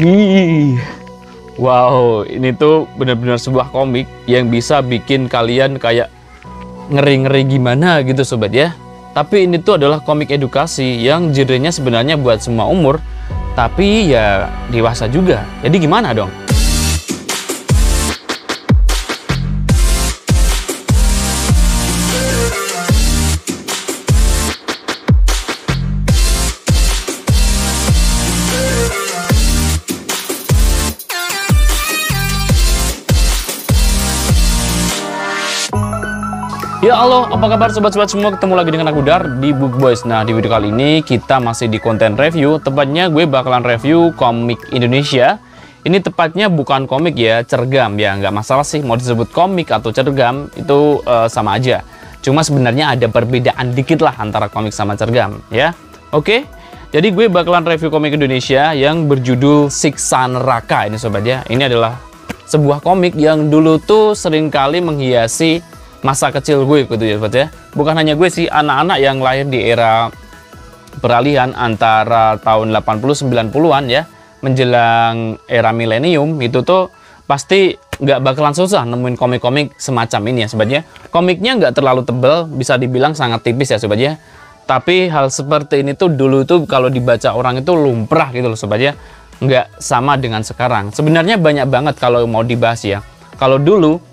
Ih, wow, ini tuh benar-benar sebuah komik yang bisa bikin kalian kayak ngeri-ngeri gimana gitu sobat ya. Tapi ini tuh adalah komik edukasi yang genrenya sebenarnya buat semua umur, tapi ya dewasa juga. Jadi gimana dong? Ya halo, apa kabar sobat-sobat semua? Ketemu lagi dengan aku Dar di Book Boys. Nah, di video kali ini kita masih di konten review. Tepatnya gue bakalan review komik Indonesia. Ini tepatnya bukan komik ya, cergam ya. Nggak masalah sih mau disebut komik atau cergam, itu sama aja. Cuma sebenarnya ada perbedaan dikit lah antara komik sama cergam ya. Oke, jadi gue bakalan review komik Indonesia yang berjudul Siksa Neraka ini sobat ya. Ini adalah sebuah komik yang dulu tuh seringkali menghiasi masa kecil gue gitu ya sobat ya. Bukan hanya gue sih, anak-anak yang lahir di era peralihan antara tahun 80-90-an ya, menjelang era milenium, itu tuh pasti nggak bakalan susah nemuin komik-komik semacam ini ya sobat ya. Komiknya nggak terlalu tebal, bisa dibilang sangat tipis ya sobat ya. Tapi hal seperti ini tuh dulu tuh kalau dibaca orang itu lumrah gitu loh sobat ya. Nggak sama dengan sekarang. Sebenarnya banyak banget kalau mau dibahas ya. Kalau dulu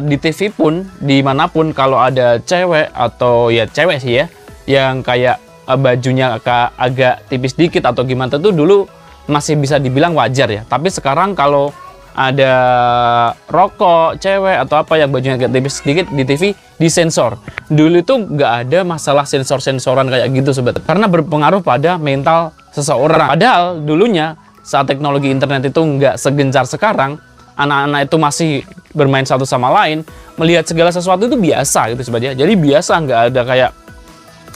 di TV pun dimanapun kalau ada cewek atau ya cewek sih ya yang kayak bajunya agak tipis dikit atau gimana tuh dulu masih bisa dibilang wajar ya. Tapi sekarang kalau ada rokok cewek atau apa yang bajunya agak tipis sedikit di TV disensor. Dulu itu nggak ada masalah sensor-sensoran kayak gitu sobat, karena berpengaruh pada mental seseorang. Padahal dulunya saat teknologi internet itu nggak segencar sekarang, anak-anak itu masih bermain satu sama lain, melihat segala sesuatu itu biasa gitu sobat ya. Jadi biasa, nggak ada kayak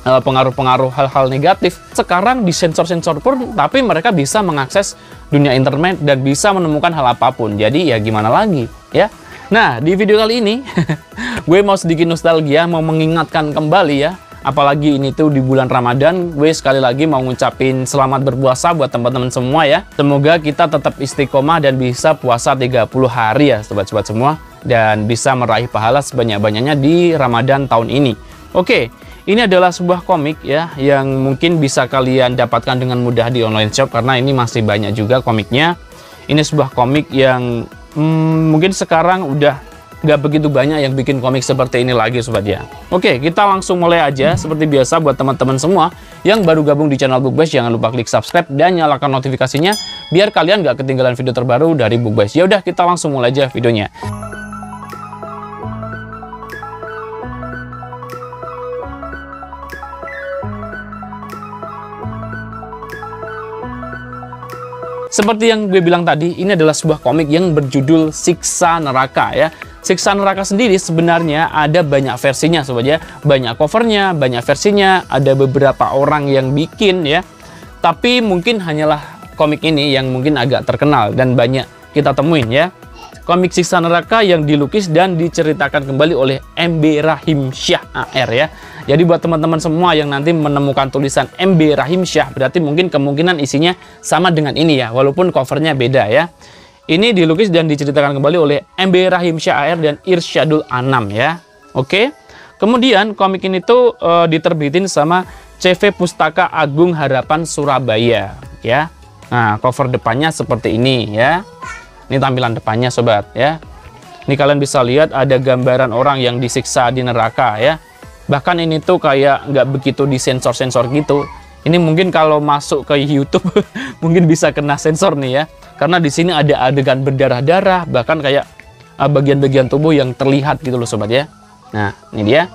pengaruh-pengaruh hal-hal negatif. Sekarang di sensor-sensor pun, tapi mereka bisa mengakses dunia internet dan bisa menemukan hal apapun. Jadi ya gimana lagi ya. Nah, di video kali ini gue mau sedikit nostalgia, mau mengingatkan kembali ya. Apalagi ini tuh di bulan Ramadan, gue sekali lagi mau ngucapin selamat berpuasa buat teman-teman semua ya. Semoga kita tetap istiqomah dan bisa puasa 30 hari ya sobat-sobat semua, dan bisa meraih pahala sebanyak-banyaknya di Ramadan tahun ini. Oke, ini adalah sebuah komik ya yang mungkin bisa kalian dapatkan dengan mudah di online shop, karena ini masih banyak juga komiknya. Ini sebuah komik yang mungkin sekarang udah nggak begitu banyak yang bikin komik seperti ini lagi sobat ya. Oke, kita langsung mulai aja. Seperti biasa buat teman-teman semua yang baru gabung di channel Book Boys, jangan lupa klik subscribe dan nyalakan notifikasinya biar kalian nggak ketinggalan video terbaru dari Book Boys. Ya udah, kita langsung mulai aja videonya. Seperti yang gue bilang tadi, ini adalah sebuah komik yang berjudul Siksa Neraka ya. Siksa Neraka sendiri sebenarnya ada banyak versinya sobat ya. Banyak covernya, banyak versinya, ada beberapa orang yang bikin ya. Tapi mungkin hanyalah komik ini yang mungkin agak terkenal dan banyak kita temuin ya. Komik Siksa Neraka yang dilukis dan diceritakan kembali oleh MB Rahim Syah AR ya. Jadi buat teman-teman semua yang nanti menemukan tulisan MB Rahim Syah, berarti mungkin kemungkinan isinya sama dengan ini ya, walaupun covernya beda ya. Ini dilukis dan diceritakan kembali oleh MB Rahim Syah AR dan Irsyadul Anam ya. Oke. Kemudian komik ini tuh diterbitin sama CV Pustaka Agung Harapan Surabaya ya. Nah, cover depannya seperti ini ya. Ini tampilan depannya sobat ya. Ini kalian bisa lihat ada gambaran orang yang disiksa di neraka ya. Bahkan ini tuh kayak nggak begitu disensor-sensor gitu. Ini mungkin kalau masuk ke YouTube mungkin bisa kena sensor nih ya. Karena di sini ada adegan berdarah-darah, bahkan kayak bagian-bagian tubuh yang terlihat gitu loh sobat ya. Nah, ini dia.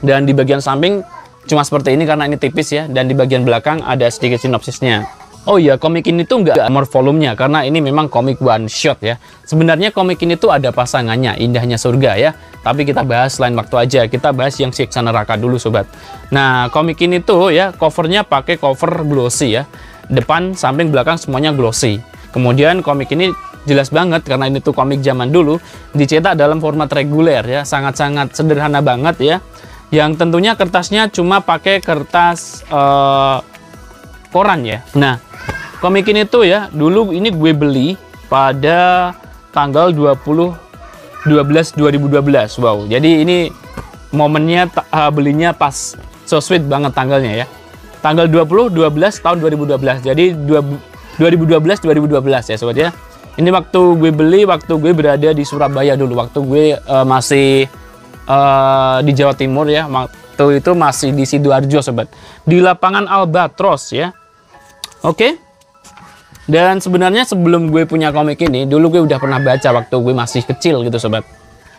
Dan di bagian samping cuma seperti ini karena ini tipis ya. Dan di bagian belakang ada sedikit sinopsisnya. Oh iya, komik ini tuh nggak more volumenya karena ini memang komik one shot ya. Sebenarnya komik ini tuh ada pasangannya, Indahnya Surga ya. Tapi kita bahas lain waktu aja. Kita bahas yang Siksa Neraka dulu sobat. Nah, komik ini tuh ya covernya pakai cover glossy ya. Depan, samping, belakang semuanya glossy. Kemudian komik ini jelas banget karena ini tuh komik zaman dulu, dicetak dalam format reguler ya. Sangat-sangat sederhana banget ya. Yang tentunya kertasnya cuma pakai kertas koran ya. Nah, komik ini tuh ya, dulu ini gue beli pada tanggal 2012. Wow, jadi ini momennya belinya pas so sweet banget tanggalnya ya. Tanggal 12 tahun 2012. Jadi 2012 ya sobat ya. Ini waktu gue beli, waktu gue berada di Surabaya dulu, waktu gue masih di Jawa Timur ya. Waktu itu masih di Sidoarjo sobat, di lapangan Albatros ya. Oke. Dan sebenarnya sebelum gue punya komik ini, dulu gue udah pernah baca waktu gue masih kecil gitu sobat.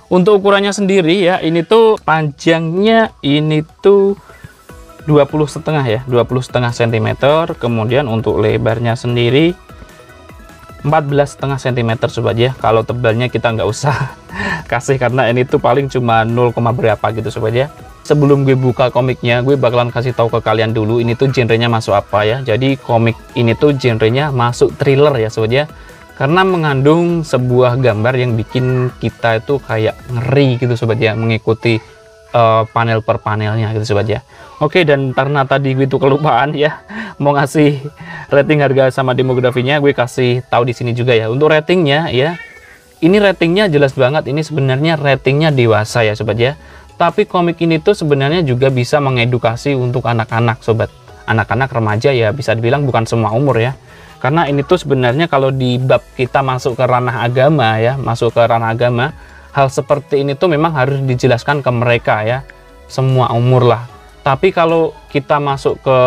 Untuk ukurannya sendiri ya, ini tuh panjangnya ini tuh 20,5 ya, 20,5 cm. Kemudian untuk lebarnya sendiri 14,5 cm sobat ya. Kalau tebalnya kita nggak usah kasih karena ini tuh paling cuma 0, berapa gitu sobat ya. Sebelum gue buka komiknya, gue bakalan kasih tahu ke kalian dulu ini tuh genrenya masuk apa ya. Jadi komik ini tuh genrenya masuk thriller ya sobat ya. Karena mengandung sebuah gambar yang bikin kita itu kayak ngeri gitu sobat ya, mengikuti panel per panelnya gitu sobat ya. Oke, dan karena tadi gue tuh kelupaan ya mau ngasih rating harga sama demografinya, gue kasih tahu di sini juga ya. Untuk ratingnya ya, ini ratingnya jelas banget, ini sebenarnya ratingnya dewasa ya sobat ya. Tapi komik ini tuh sebenarnya juga bisa mengedukasi untuk anak-anak sobat. Anak-anak remaja ya, bisa dibilang bukan semua umur ya. Karena ini tuh sebenarnya kalau di bab kita masuk ke ranah agama ya, masuk ke ranah agama, hal seperti ini tuh memang harus dijelaskan ke mereka ya, semua umur lah. Tapi kalau kita masuk ke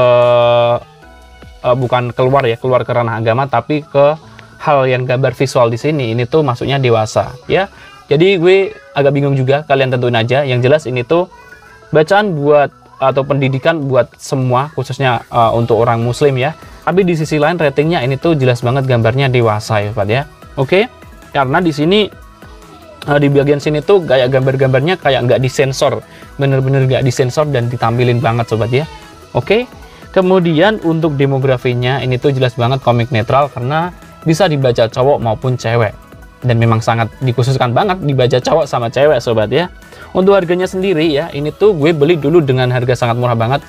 bukan keluar ya, keluar ke ranah agama, tapi ke hal yang gambar visual di sini, ini tuh masuknya dewasa ya. Jadi gue agak bingung juga, kalian tentuin aja. Yang jelas ini tuh bacaan buat atau pendidikan buat semua, khususnya untuk orang muslim ya. Tapi di sisi lain ratingnya ini tuh jelas banget gambarnya dewasa ya Pak ya. Oke, karena di sini di bagian sini tuh kayak gambar-gambarnya kayak nggak disensor, bener-bener nggak disensor dan ditampilin banget sobat ya. Oke, kemudian untuk demografinya ini tuh jelas banget komik netral karena bisa dibaca cowok maupun cewek. Dan memang sangat dikhususkan banget dibaca cowok sama cewek sobat ya. Untuk harganya sendiri ya, ini tuh gue beli dulu dengan harga sangat murah banget,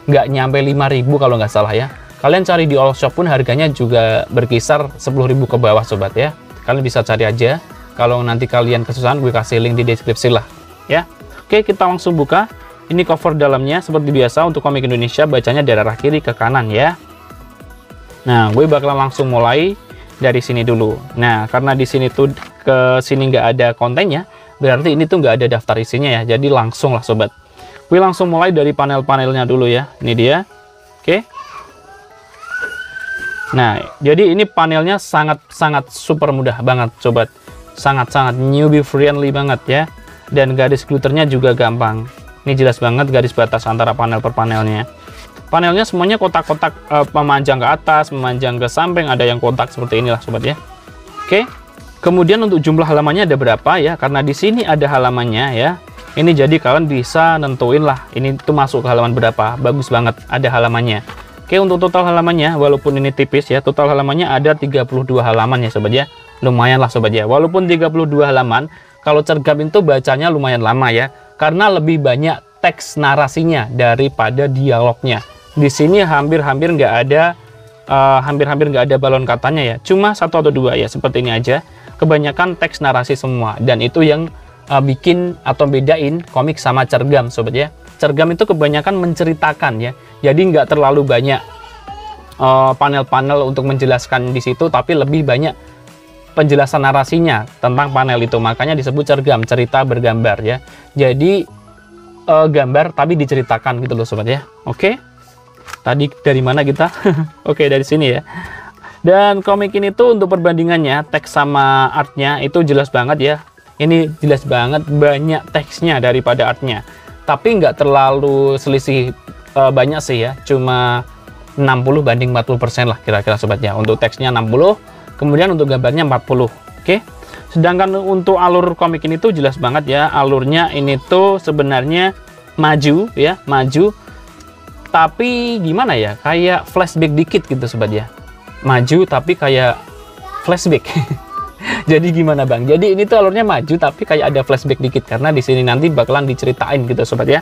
nggak nyampe 5.000 kalau nggak salah ya. Kalian cari di all shop pun harganya juga berkisar 10.000 ke bawah sobat ya. Kalian bisa cari aja. Kalau nanti kalian kesusahan, gue kasih link di deskripsi lah ya. Oke, kita langsung buka. Ini cover dalamnya seperti biasa untuk komik Indonesia, bacanya dari arah kiri ke kanan ya. Nah, gue bakalan langsung mulai dari sini dulu. Nah, karena di sini tuh ke sini nggak ada kontennya, berarti ini tuh nggak ada daftar isinya ya. Jadi langsung lah sobat. Gue langsung mulai dari panel-panelnya dulu ya. Ini dia. Oke. Nah, jadi ini panelnya sangat super mudah banget sobat. Sangat-sangat newbie friendly banget ya. Dan garis gluternya juga gampang. Ini jelas banget garis batas antara panel per panelnya. Panelnya semuanya kotak-kotak memanjang ke atas, memanjang ke samping, ada yang kotak seperti inilah sobat ya. Oke. Kemudian untuk jumlah halamannya ada berapa ya? Karena di sini ada halamannya ya. Ini jadi kalian bisa nentuin lah ini tuh masuk ke halaman berapa. Bagus banget ada halamannya. Oke, untuk total halamannya walaupun ini tipis ya, total halamannya ada 32 halaman ya sobat ya. Lumayan lah sobat ya. Walaupun 32 halaman, kalau cergam itu bacanya lumayan lama ya. Karena lebih banyak teks narasinya daripada dialognya. Di sini hampir-hampir nggak ada balon katanya ya, cuma 1 atau 2 ya, seperti ini aja. Kebanyakan teks narasi semua, dan itu yang bikin atau bedain komik sama cergam sobat ya. Cergam itu kebanyakan menceritakan ya, jadi nggak terlalu banyak panel-panel untuk menjelaskan di situ, tapi lebih banyak penjelasan narasinya tentang panel itu, makanya disebut cergam, cerita bergambar ya. Jadi gambar tapi diceritakan gitu loh sobat ya. Oke. Tadi dari mana kita? Oke, dari sini ya. Dan komik ini tuh untuk perbandingannya teks sama artnya itu jelas banget ya. Ini jelas banget banyak teksnya daripada artnya. Tapi nggak terlalu selisih banyak sih ya. Cuma 60 banding 40% lah kira-kira sobat ya. Untuk teksnya 60, kemudian untuk gambarnya 40. Oke. Sedangkan untuk alur komik ini tuh jelas banget ya. Alurnya ini tuh sebenarnya maju ya, maju. Tapi gimana ya, kayak flashback dikit gitu sobat ya. Maju tapi kayak flashback. Jadi gimana bang? Jadi ini tuh alurnya maju tapi kayak ada flashback dikit karena di sini nanti bakalan diceritain gitu sobat ya.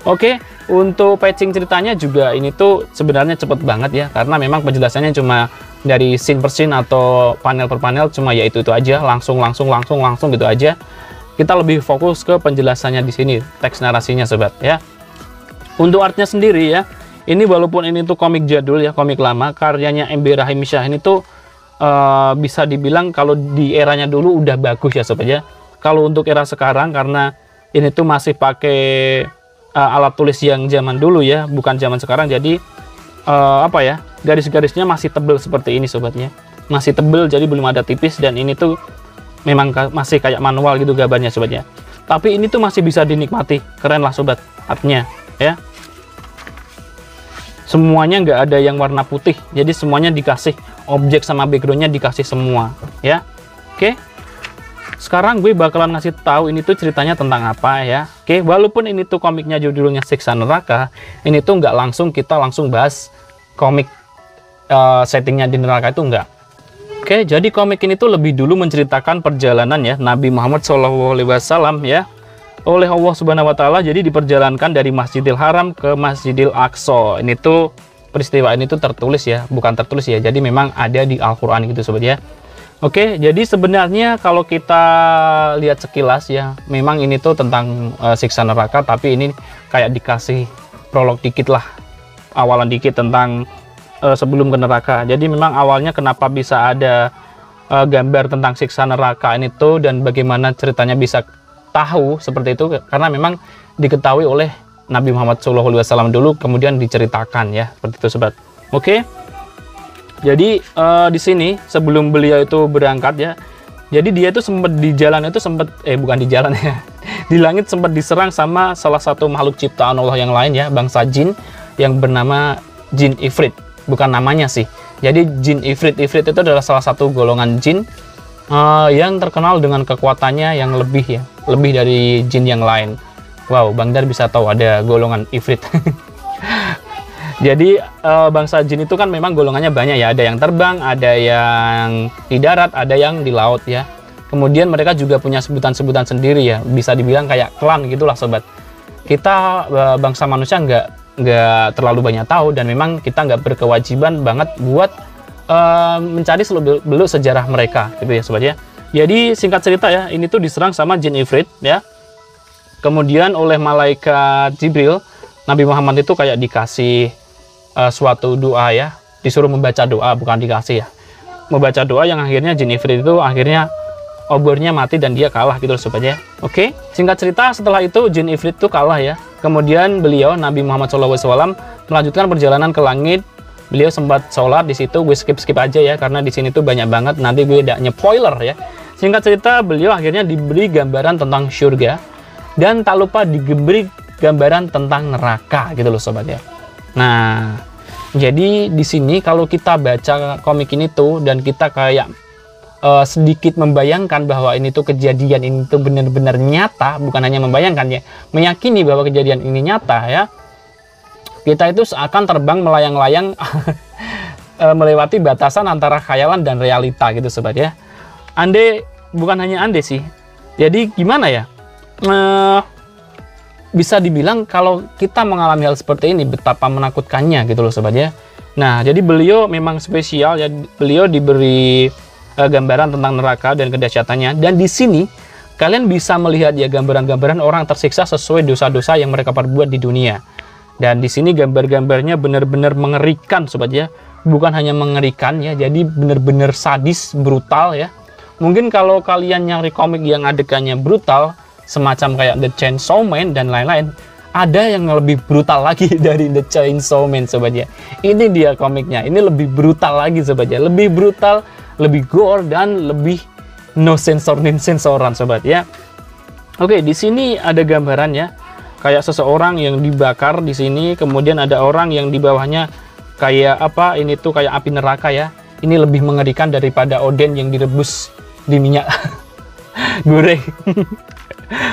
Oke, untuk patching ceritanya juga ini tuh sebenarnya cepet banget ya, karena memang penjelasannya cuma dari scene per scene atau panel per panel, cuma ya itu aja, langsung gitu aja. Kita lebih fokus ke penjelasannya di sini, teks narasinya sobat ya. Untuk artnya sendiri ya, ini walaupun ini tuh komik jadul ya, komik lama, karyanya MB Rahimsyah ini tuh bisa dibilang kalau di eranya dulu udah bagus ya sobat ya. Kalau untuk era sekarang, karena ini tuh masih pakai alat tulis yang zaman dulu ya, bukan zaman sekarang, jadi apa ya, garis-garisnya masih tebel seperti ini sobatnya, masih tebel, jadi belum ada tipis, dan ini tuh memang masih kayak manual gitu gambarnya sobatnya, tapi ini tuh masih bisa dinikmati, keren lah sobat artnya ya. Semuanya nggak ada yang warna putih, jadi semuanya dikasih objek sama backgroundnya dikasih semua ya. Oke, sekarang gue bakalan ngasih tahu ini tuh ceritanya tentang apa ya. Oke, walaupun ini tuh komiknya judulnya Siksa Neraka, ini tuh nggak langsung kita langsung bahas komik settingnya di neraka itu enggak. Oke, jadi komik ini tuh lebih dulu menceritakan perjalanan ya Nabi Muhammad SAW ya oleh Allah Subhanahu Wa Taala. Jadi diperjalankan dari Masjidil Haram ke Masjidil Aqsa. Ini tuh peristiwa ini tuh tertulis ya, bukan tertulis ya. Jadi memang ada di Al-Qur'an gitu sobat ya. Oke, jadi sebenarnya kalau kita lihat sekilas ya, memang ini tuh tentang siksa neraka, tapi ini kayak dikasih prolog dikit lah, awalan dikit tentang sebelum ke neraka. Jadi memang awalnya kenapa bisa ada gambar tentang siksa neraka ini tuh, dan bagaimana ceritanya bisa tahu seperti itu, karena memang diketahui oleh Nabi Muhammad SAW dulu, kemudian diceritakan ya, seperti itu sobat. Oke. Jadi di sini sebelum beliau itu berangkat ya, jadi dia itu sempat di jalan itu bukan di jalan ya, di langit sempat diserang sama salah satu makhluk ciptaan Allah yang lain ya, bangsa jin yang bernama jin Ifrit, bukan namanya sih. Jadi jin Ifrit itu adalah salah satu golongan jin yang terkenal dengan kekuatannya yang lebih ya, lebih dari jin yang lain. Wow, Bang Dar bisa tahu ada golongan Ifrit. Jadi bangsa jin itu kan memang golongannya banyak ya, ada yang terbang, ada yang di darat, ada yang di laut ya. Kemudian mereka juga punya sebutan-sebutan sendiri ya, bisa dibilang kayak klan gitulah sobat. Kita bangsa manusia nggak terlalu banyak tahu, dan memang kita nggak berkewajiban banget buat mencari seluk-beluk sejarah mereka gitu ya sobat ya. Jadi singkat cerita ya, ini tuh diserang sama jin Ifrit ya. Kemudian oleh malaikat Jibril, Nabi Muhammad itu kayak dikasih suatu doa ya, disuruh membaca doa, bukan dikasih ya, membaca doa yang akhirnya jin Ifrit itu akhirnya obornya mati dan dia kalah gitu sobat ya. Oke, singkat cerita setelah itu jin Ifrit itu kalah ya. Kemudian beliau Nabi Muhammad SAW melanjutkan perjalanan ke langit. Beliau sempat sholat di situ, gue skip aja ya karena di sini tuh banyak banget, nanti gue tidak nge-spoiler ya. Singkat cerita beliau akhirnya diberi gambaran tentang surga, dan tak lupa diberi gambaran tentang neraka gitu loh sobat ya. Nah, jadi di sini kalau kita baca komik ini tuh, dan kita kayak sedikit membayangkan bahwa ini tuh kejadian ini tuh benar-benar nyata, bukan hanya membayangkan ya, meyakini bahwa kejadian ini nyata ya, kita itu seakan terbang melayang-layang melewati batasan antara khayalan dan realita gitu sobat ya. Bukan hanya ande sih, jadi gimana ya, bisa dibilang kalau kita mengalami hal seperti ini betapa menakutkannya gitu loh sobat ya. Nah, jadi beliau memang spesial ya, beliau diberi gambaran tentang neraka dan kedahsyatannya, dan di sini kalian bisa melihat ya gambaran-gambaran orang tersiksa sesuai dosa-dosa yang mereka perbuat di dunia. Dan di sini gambar-gambarnya benar-benar mengerikan sobat ya, bukan hanya mengerikan ya, jadi benar-benar sadis, brutal ya. Mungkin kalau kalian nyari komik yang adegannya brutal semacam kayak The Chainsaw Man dan lain-lain, ada yang lebih brutal lagi dari The Chainsaw Man sobat ya. Ini dia komiknya, ini lebih brutal lagi sobat ya, lebih brutal, lebih gore, dan lebih no sensoran sobat ya. Oke, di sini ada gambarannya kayak seseorang yang dibakar di sini, kemudian ada orang yang di bawahnya kayak apa, ini tuh kayak api neraka ya. Ini lebih mengerikan daripada oden yang direbus di minyak goreng.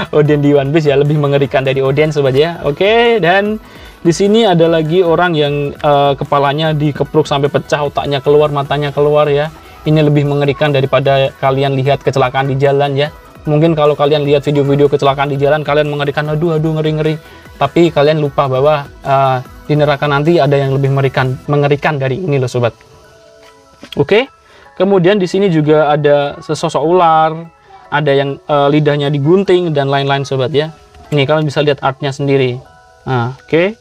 Oden di One Piece ya lebih mengerikan dari oden sobat ya. Oke, dan di sini ada lagi orang yang kepalanya dikepruk sampai pecah, otaknya keluar, matanya keluar ya. Ini lebih mengerikan daripada kalian lihat kecelakaan di jalan ya. Mungkin kalau kalian lihat video-video kecelakaan di jalan, kalian mengerikan, aduh ngeri-ngeri. tapi kalian lupa bahwa di neraka nanti ada yang lebih mengerikan dari ini loh sobat. Oke. Kemudian di sini juga ada sesosok ular, ada yang lidahnya digunting dan lain-lain sobat ya. Ini kalian bisa lihat artnya sendiri. Nah, oke.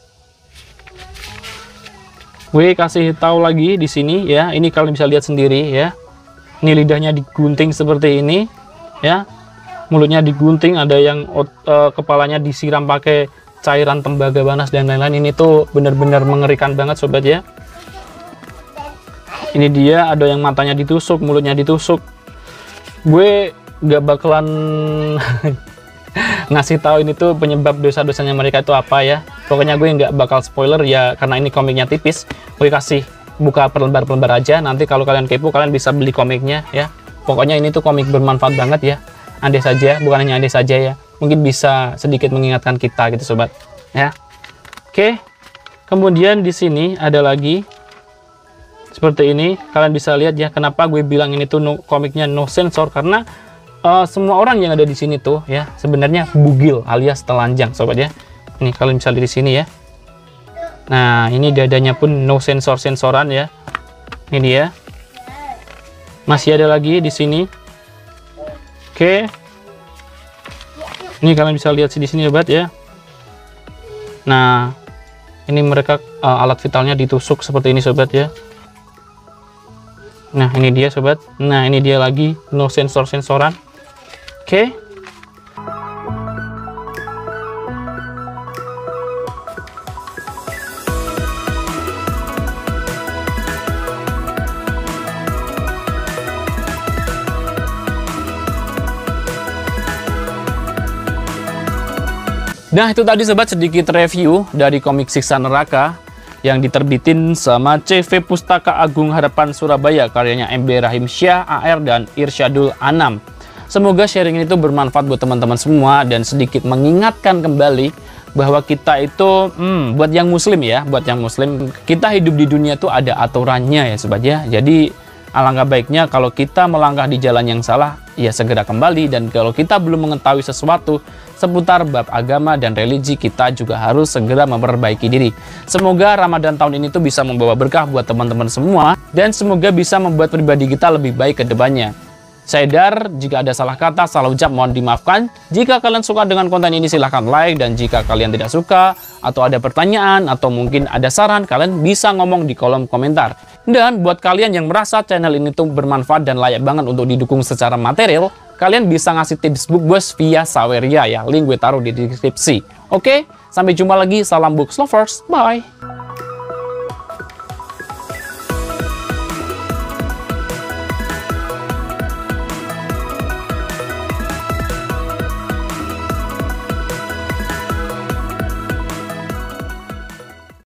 Gue kasih tahu lagi di sini ya. Ini kalian bisa lihat sendiri ya. Ini lidahnya digunting seperti ini ya. Mulutnya digunting, ada yang kepalanya disiram pakai cairan tembaga panas dan lain-lain. Ini tuh benar-benar mengerikan banget sobat ya. Ini dia, ada yang matanya ditusuk, mulutnya ditusuk. Gue gak bakalan ngasih tahu ini tuh penyebab dosa-dosanya mereka itu apa ya. Pokoknya gue nggak bakal spoiler ya, karena ini komiknya tipis. Gue kasih buka perlembar-perlembar aja. Nanti kalau kalian kepo, kalian bisa beli komiknya ya. Pokoknya ini tuh komik bermanfaat banget ya. Andai saja, bukan hanya andai saja ya, mungkin bisa sedikit mengingatkan kita gitu sobat ya. Oke. Kemudian di sini ada lagi seperti ini. Kalian bisa lihat ya, kenapa gue bilang ini tuh komiknya no sensor, karena semua orang yang ada di sini tuh ya sebenarnya bugil alias telanjang sobat ya. Ini kalian bisa lihat di sini ya. Nah, ini dadanya pun no sensoran ya. Ini dia. Masih ada lagi di sini. Oke. Ini kalian bisa lihat di sini sobat ya. Nah, ini mereka alat vitalnya ditusuk seperti ini sobat ya. Nah, ini dia sobat. Nah, ini dia lagi no sensoran. Oke. Nah, itu tadi sobat sedikit review dari komik Siksa Neraka yang diterbitin sama CV Pustaka Agung Harapan Surabaya, karyanya MB Rahim Syah, AR, dan Irsyadul Anam. Semoga sharing ini tuh bermanfaat buat teman-teman semua dan sedikit mengingatkan kembali bahwa kita itu, buat yang muslim ya, buat yang muslim, kita hidup di dunia tuh ada aturannya ya sobat ya. Jadi alangkah baiknya kalau kita melangkah di jalan yang salah, ya segera kembali. Dan kalau kita belum mengetahui sesuatu seputar bab agama dan religi, kita juga harus segera memperbaiki diri. Semoga Ramadan tahun ini tuh bisa membawa berkah buat teman-teman semua, dan semoga bisa membuat pribadi kita lebih baik ke depannya. Saya Dar, jika ada salah kata, salah ucap mohon dimaafkan. Jika kalian suka dengan konten ini silahkan like, dan jika kalian tidak suka atau ada pertanyaan atau mungkin ada saran, kalian bisa ngomong di kolom komentar. Dan buat kalian yang merasa channel ini tuh bermanfaat dan layak banget untuk didukung secara material, kalian bisa ngasih tips Book Boys via Saweria ya, link gue taruh di deskripsi. Oke, sampai jumpa lagi, salam Book Lovers, bye!